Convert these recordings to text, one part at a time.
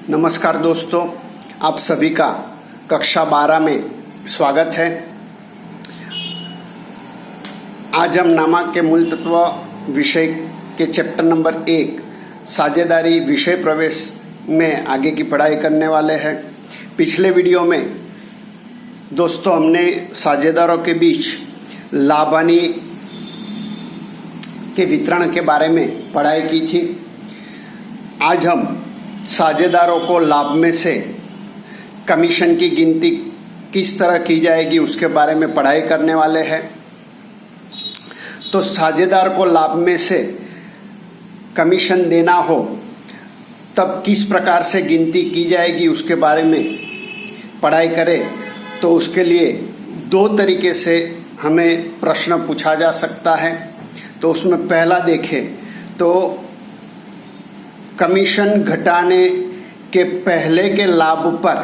नमस्कार दोस्तों, आप सभी का कक्षा 12 में स्वागत है। आज हम नामक के मूल तत्व विषय के चैप्टर नंबर 1 साझेदारी विषय प्रवेश में आगे की पढ़ाई करने वाले हैं। पिछले वीडियो में दोस्तों हमने साझेदारों के बीच लाभ हानि के वितरण के बारे में पढ़ाई की थी। आज हम साझेदारों को लाभ में से कमीशन की गिनती किस तरह की जाएगी उसके बारे में पढ़ाई करने वाले हैं। तो साझेदार को लाभ में से कमीशन देना हो तब किस प्रकार से गिनती की जाएगी उसके बारे में पढ़ाई करें तो उसके लिए दो तरीके से हमें प्रश्न पूछा जा सकता है। तो उसमें पहला देखें तो कमीशन घटाने के पहले के लाभ पर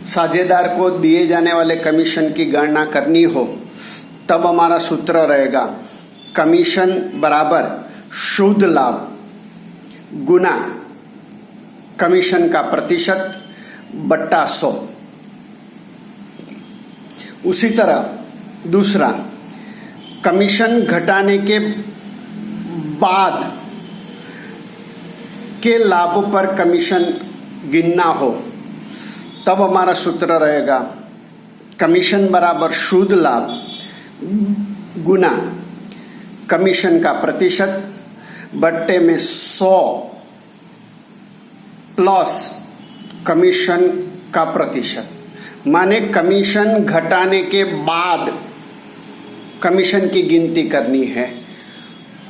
साझेदार को दिए जाने वाले कमीशन की गणना करनी हो तब हमारा सूत्र रहेगा कमीशन बराबर शुद्ध लाभ गुना कमीशन का प्रतिशत बट्टा 100। उसी तरह दूसरा, कमीशन घटाने के बाद के लाभ पर कमीशन गिनना हो तब हमारा सूत्र रहेगा कमीशन बराबर शुद्ध लाभ गुना कमीशन का प्रतिशत बट्टे में 100 प्लस कमीशन का प्रतिशत। माने कमीशन घटाने के बाद कमीशन की गिनती करनी है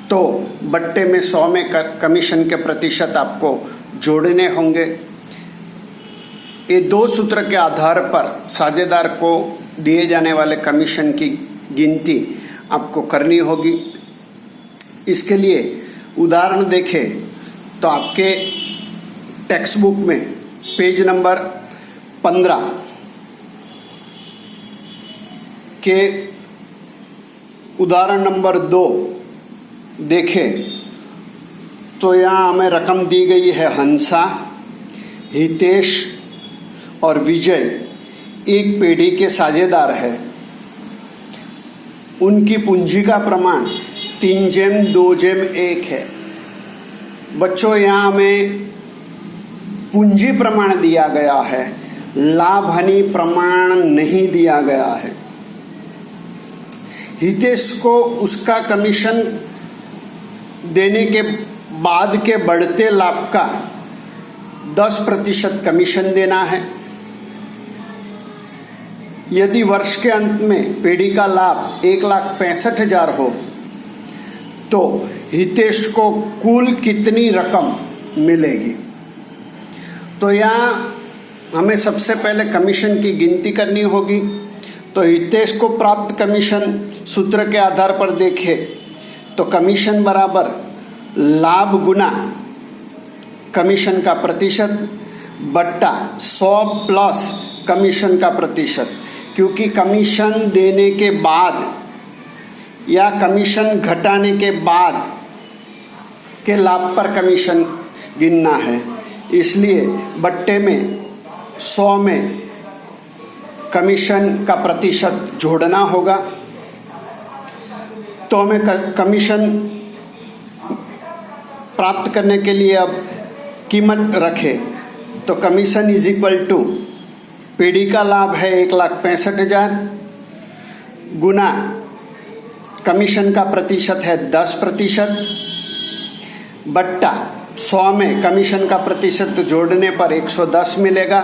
तो बट्टे में 100 में कमीशन के प्रतिशत आपको जोड़ने होंगे। ये दो सूत्र के आधार पर साझेदार को दिए जाने वाले कमीशन की गिनती आपको करनी होगी। इसके लिए उदाहरण देखें तो आपके टेक्स्ट बुक में पेज नंबर 15 के उदाहरण नंबर 2 देखें तो यहाँ हमें रकम दी गई है हंसा, हितेश और विजय एक पेढ़ी के साझेदार है। उनकी पूंजी का प्रमाण 3:2:1 है। बच्चों यहाँ हमें पूंजी प्रमाण दिया गया है, लाभ हानि प्रमाण नहीं दिया गया है। हितेश को उसका कमीशन देने के बाद के बढ़ते लाभ का 10% कमीशन देना है। यदि वर्ष के अंत में पेढ़ी का लाभ 1,65,000 हो तो हितेश को कुल कितनी रकम मिलेगी। तो यहाँ हमें सबसे पहले कमीशन की गिनती करनी होगी। तो हितेश को प्राप्त कमीशन सूत्र के आधार पर देखें तो कमीशन बराबर लाभ गुना कमीशन का प्रतिशत बट्टा 100 प्लस कमीशन का प्रतिशत। क्योंकि कमीशन देने के बाद या कमीशन घटाने के बाद के लाभ पर कमीशन गिनना है, इसलिए बट्टे में 100 में कमीशन का प्रतिशत जोड़ना होगा। तो हमें कमीशन प्राप्त करने के लिए अब कीमत रखें तो कमीशन इज इक्वल टू पेढ़ी का लाभ है 1,65,000 गुना कमीशन का प्रतिशत है 10% बट्टा 100 में कमीशन का प्रतिशत जोड़ने पर 110 मिलेगा।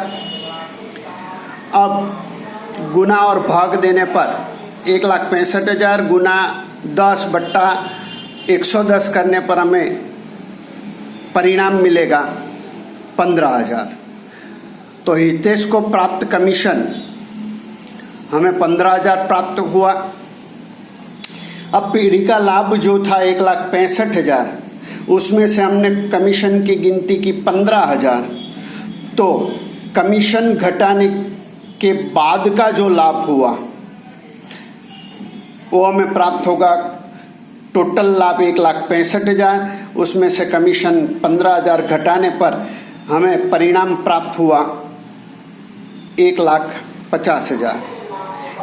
अब गुना और भाग देने पर 1,65,000 गुना 10 बट्टा 110 करने पर हमें परिणाम मिलेगा 15,000। तो हितेश को प्राप्त कमीशन हमें 15,000 प्राप्त हुआ। अब पीढ़ी का लाभ जो था 1,65,000 उसमें से हमने कमीशन की गिनती की 15,000। तो कमीशन घटाने के बाद का जो लाभ हुआ वो हमें प्राप्त होगा टोटल लाभ 1,65,000, उसमें से कमीशन 15,000 घटाने पर हमें परिणाम प्राप्त हुआ 1,50,000।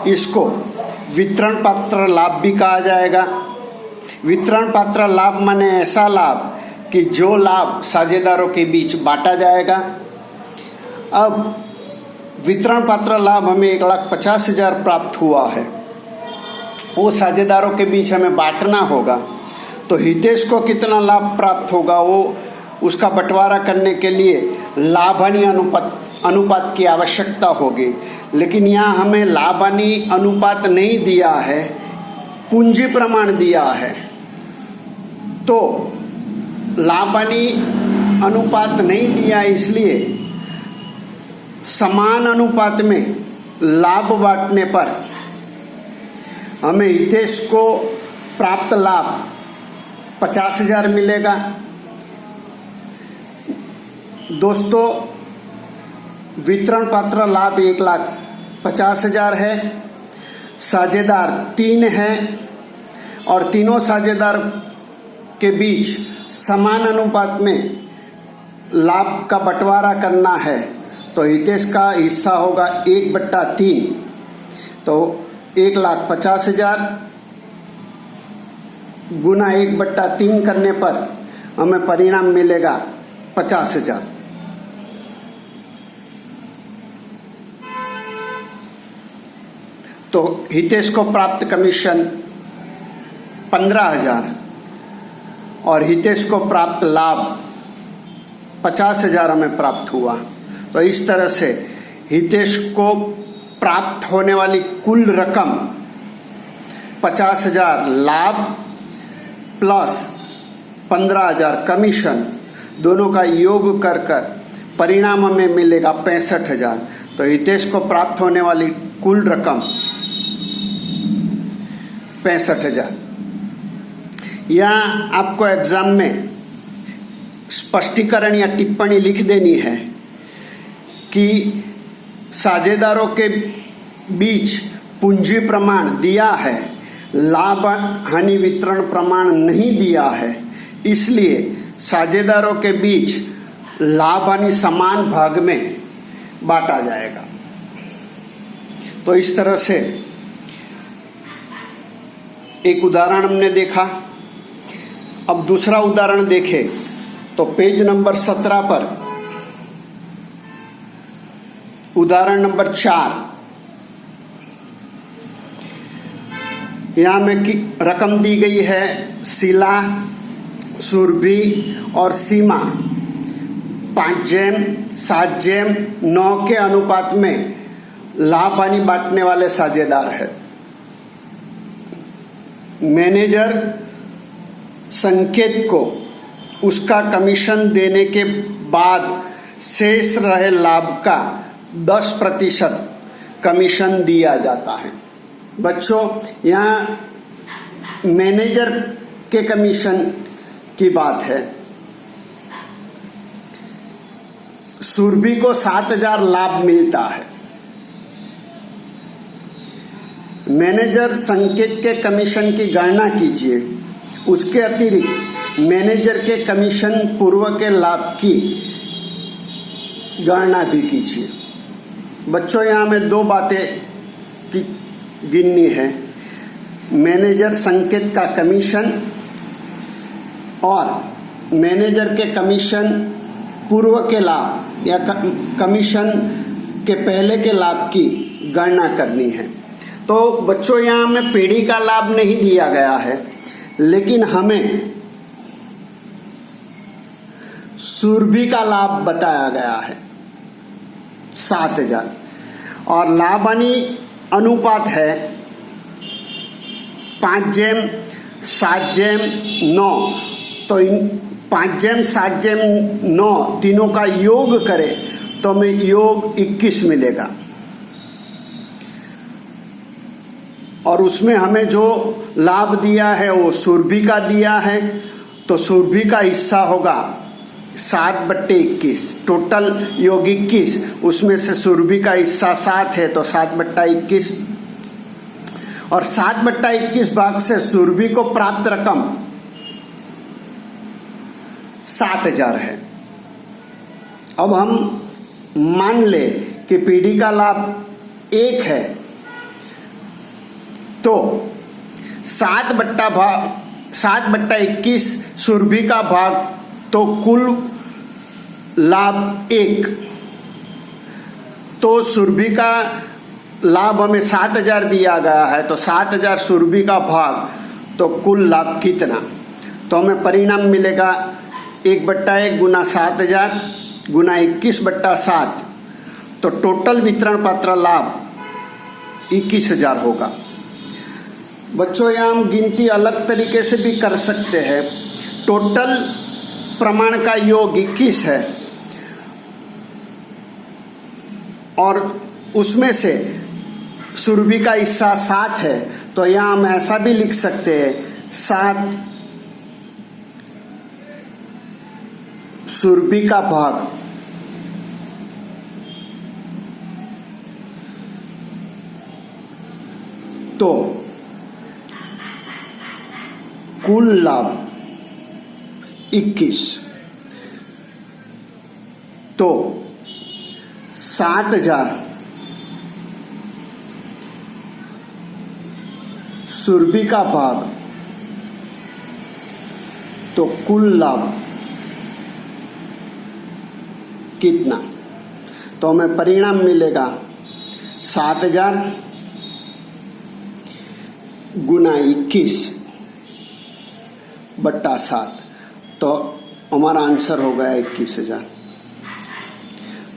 इसको वितरण पात्र लाभ भी कहा जाएगा। वितरण पात्र लाभ माने ऐसा लाभ कि जो लाभ साझेदारों के बीच बांटा जाएगा। अब वितरण पात्र लाभ हमें 1,50,000 प्राप्त हुआ है, वो साझेदारों के बीच हमें बांटना होगा। तो हितेश को कितना लाभ प्राप्त होगा, वो उसका बंटवारा करने के लिए लाभ हानि अनुपात की आवश्यकता होगी। लेकिन यहाँ हमें लाभ हानि अनुपात नहीं दिया है, पूंजी प्रमाण दिया है। तो लाभ हानि अनुपात नहीं दिया, इसलिए समान अनुपात में लाभ बांटने पर हमें हितेश को प्राप्त लाभ 50,000 मिलेगा। दोस्तों, वितरण पात्र लाभ 1,50,000 है। साझेदार 3 हैं और तीनों साझेदार के बीच समान अनुपात में लाभ का बंटवारा करना है। तो हितेश का हिस्सा होगा 1/3। तो 1,50,000 गुना 1/3 करने पर हमें परिणाम मिलेगा 50,000। तो हितेश को प्राप्त कमीशन 15,000 और हितेश को प्राप्त लाभ 50,000 हमें प्राप्त हुआ। तो इस तरह से हितेश को प्राप्त होने वाली कुल रकम 50,000 लाभ प्लस 15,000 कमीशन, दोनों का योग कर परिणाम हमें मिलेगा 65,000। तो हितेश को प्राप्त होने वाली कुल रकम 65,000। यहाँ आपको एग्जाम में स्पष्टीकरण या टिप्पणी लिख देनी है कि साझेदारों के बीच पूंजी प्रमाण दिया है, लाभ हानि वितरण प्रमाण नहीं दिया है, इसलिए साझेदारों के बीच लाभ हानि समान भाग में बांटा जाएगा। तो इस तरह से एक उदाहरण हमने देखा। अब दूसरा उदाहरण देखें तो पेज नंबर 17 पर उदाहरण नंबर 4, यहां में रकम दी गई है शीला, सुरभि और सीमा 5:7:9 के अनुपात में लाभ हानि बांटने वाले साझेदार है। मैनेजर संकेत को उसका कमीशन देने के बाद शेष रहे लाभ का 10% कमीशन दिया जाता है। बच्चों, यहाँ मैनेजर के कमीशन की बात है। सुरभि को 7,000 लाभ मिलता है। मैनेजर संकेत के कमीशन की गणना कीजिए। उसके अतिरिक्त मैनेजर के कमीशन पूर्व के लाभ की गणना भी कीजिए। बच्चों, यहाँ में 2 बातें की गिननी है। मैनेजर संकेत का कमीशन और मैनेजर के कमीशन पूर्व के लाभ या कमीशन के पहले के लाभ की गणना करनी है। तो बच्चों, यहाँ में पीढ़ी का लाभ नहीं दिया गया है, लेकिन हमें सुरभि का लाभ बताया गया है 7,000 और लाभ हानि अनुपात है 5:7:9। तो इन 5:7:9 तीनों का योग करें तो हमें योग 21 मिलेगा। और उसमें हमें जो लाभ दिया है वो सुरभि का दिया है, तो सुरभि का हिस्सा होगा 7/21। टोटल योग 21, उसमें से सुरभि का हिस्सा 7 है तो 7/21 और 7/21 भाग से सुरभि को प्राप्त रकम 7,000 है। अब हम मान ले कि पीढ़ी का लाभ 1 है, तो 7/21 सुरभि का भाग, तो कुल लाभ 1। तो सुरभि का लाभ हमें 7,000 दिया गया है, तो 7,000 सुरभि का भाग, तो कुल लाभ कितना? तो हमें परिणाम मिलेगा 1/1 गुना 7,000 गुना 21/7, तो टोटल वितरण पात्र लाभ 21,000 होगा। बच्चों, यहाँ हम गिनती अलग तरीके से भी कर सकते हैं। टोटल प्रमाण का योग 21 है और उसमें से सुरभि का हिस्सा 7 है, तो यहाँ हम ऐसा भी लिख सकते हैं 7 सुरभि का भाग तो कुल लाभ 21, तो 7,000 सुरभि का भाग, तो कुल लाभ कितना? तो हमें परिणाम मिलेगा 7,000 गुना 21/7, तो हमारा आंसर होगा 21,000।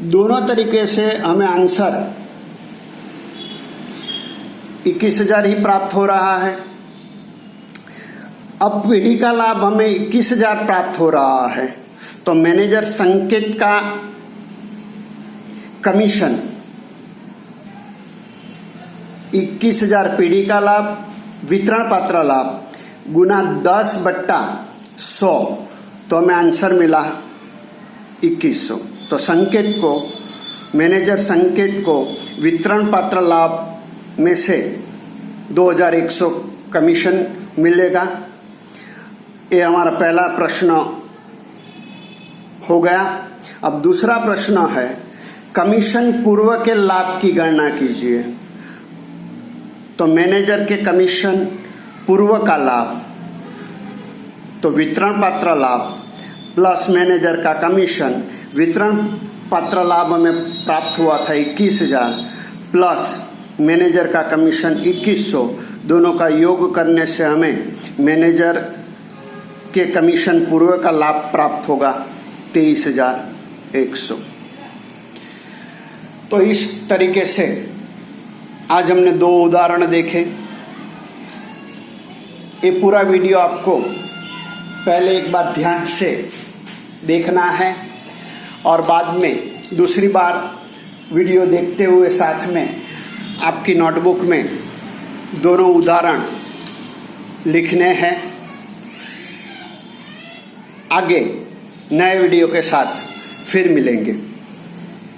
दोनों तरीके से हमें आंसर 21,000 ही प्राप्त हो रहा है। अब पीढ़ी का लाभ हमें 21,000 प्राप्त हो रहा है, तो मैनेजर संकेत का कमीशन 21,000 पीढ़ी का लाभ वितरण पात्र लाभ गुना 10/100, तो हमें आंसर मिला 2100। तो संकेत को, मैनेजर संकेत को वितरण पात्र लाभ में से 2,100 कमीशन मिलेगा। ये हमारा पहला प्रश्न हो गया। अब दूसरा प्रश्न है, कमीशन पूर्व के लाभ की गणना कीजिए। तो मैनेजर के कमीशन पूर्व का लाभ, तो वितरण पात्र लाभ प्लस मैनेजर का कमीशन, वितरण पात्र लाभ हमें प्राप्त हुआ था 21,000 प्लस मैनेजर का कमीशन 2,100, दोनों का योग करने से हमें मैनेजर के कमीशन पूर्व का लाभ प्राप्त होगा 23,100। तो इस तरीके से आज हमने 2 उदाहरण देखे। ये पूरा वीडियो आपको पहले एक बार ध्यान से देखना है और बाद में दूसरी बार वीडियो देखते हुए साथ में आपकी नोटबुक में दोनों उदाहरण लिखने हैं। आगे नए वीडियो के साथ फिर मिलेंगे।